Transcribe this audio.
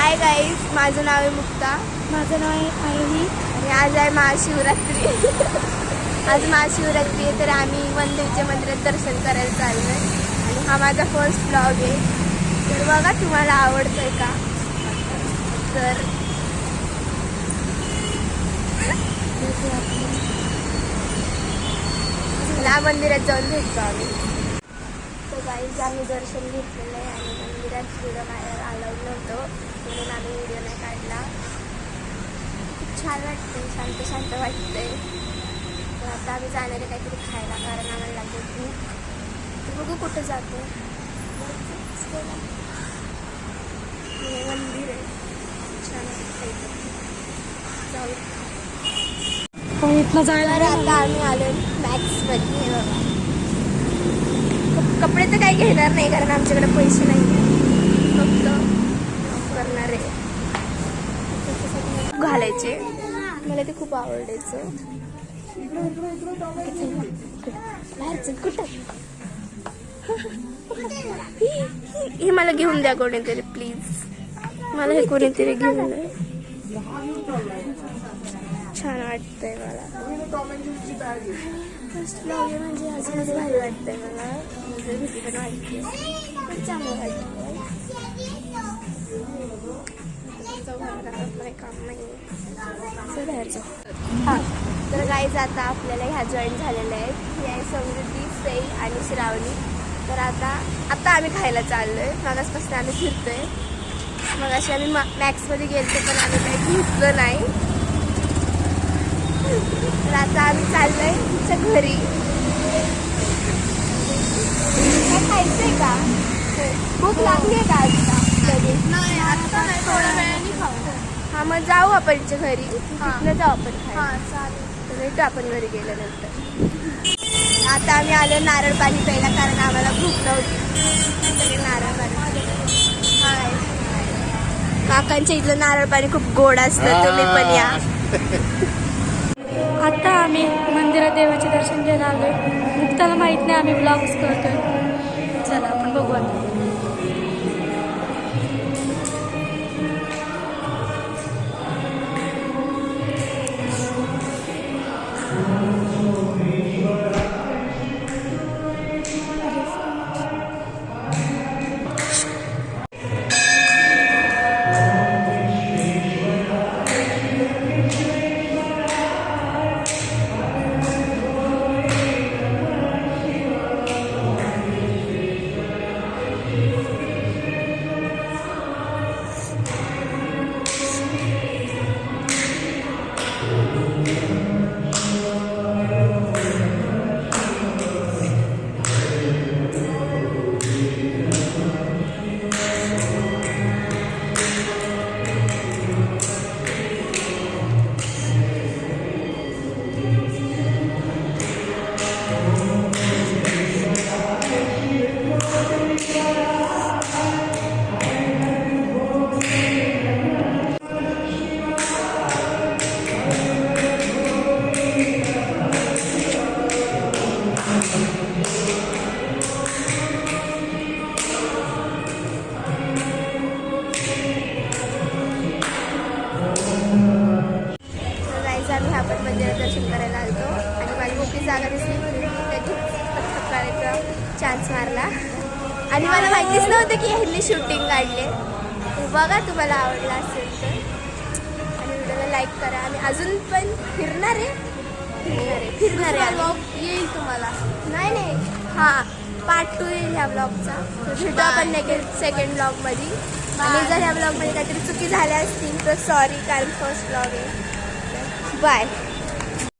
Hi guys, माझं नाव आहे मुक्ता. माझं नाव आहे आयुनी आणि आज आहे महाशिवरात्री. आज महाशिवरात्री आहे, तर आम्ही वनदेवीच्या मंदिरात दर्शन करायला चाललो आहे. आणि हा माझा फर्स्ट ब्लॉग आहे. तर बघा तुम्हाला आवडतोय का. तर या मंदिरात जाऊन भेटतो आम्ही. तर गाईज आम्ही दर्शन घेतलेलं आहे आणि मंदिरात व्हिडिओ अलाउड नव्हतं म्हणून आम्ही व्हिडिओ नाही काढला. खूप छान वाटते, शांत शांत वाटतंय. तर आता आम्ही जाणार आहे काहीतरी खायला, कारण आम्हाला लागेल भूक. तर बघू कुठं जातो. हे मंदिर आहे, छान वाटतं. जाऊ. इथलं जायला. तर आता आम्ही आलो मॅक्समध्ये. हे बघा, कपडे तर काही घेणार नाही कारण आमच्याकडे पैसे नाही, फक्त करणार आहे घालायचे. मला ते खूप आवडायचं. बाहेरचं कुठं हे मला घेऊन द्या कोणीतरी प्लीज. मला हे कोणीतरी घेऊन द्या. छान वाटतंय मला. फर्स्ट ब्लॉग म्हणजे अजूनच भारी वाटतंय मला. म्हणजे भीती पण वाटते, पण चांगलं वाटतं. काम नाही बाहेर जाऊ. हां, तर गाईज आता आपल्याला ह्या जॉईन झालेल्या आहेत. ही आहे समृद्धी, सई आणि श्रावणी. तर आता आम्ही खायला चाललो आहे. मागासपासून आम्ही फिरतोय. मग अशी आम्ही मॅक्समध्ये गेलतो पण आम्ही काही घेतलं नाही. तर आता आम्ही चाललोय तिच्या घरी. काय खायचंय का? भूक लागली आहे का आता? नाही, आता नाही, थोड्या वेळाने खाऊ. हा, मग जाऊ आपण तिच्या घरी. तिथनं जाऊ आपण खायला. हां, चालेल. तर भेटू आपण घरी गेल्यानंतर. आता आम्ही आलो नारळ पाणी प्यायला, कारण आम्हाला भूक नव्हती. नारळ पाणी. हाय, काकांच्या इथलं नारळ पाणी खूप गोड असतं, तुम्ही पण या. आता आम्ही मंदिरात देवाचे दर्शन घ्यायला आलोय. मुक्ताला माहित नाही आम्ही ब्लॉग्स करतोय. चला आपण बघू आता. आम्ही आपण मंदिरात दर्शन करायला आलतो आणि माझी मोठी जागा दिसली म्हणून त्याची पथक करायचा चान्स मारला. आणि मला माहितीच नव्हतं की ह्यांनी शूटिंग काढले. बघा, तुम्हाला आवडला असेल तर आणि व्हिडिओला लाईक करा. आणि अजून पण फिरणार आहे येईल तुम्हाला. नाही हां, पार्ट 2 येईल ह्या ब्लॉगचा. भेटू आपण सेकंड ब्लॉगमध्ये. आणि जर ह्या ब्लॉगमध्ये काहीतरी चुकी झाल्या असतील तर सॉरी, कारण फर्स्ट ब्लॉग आहे. बाय.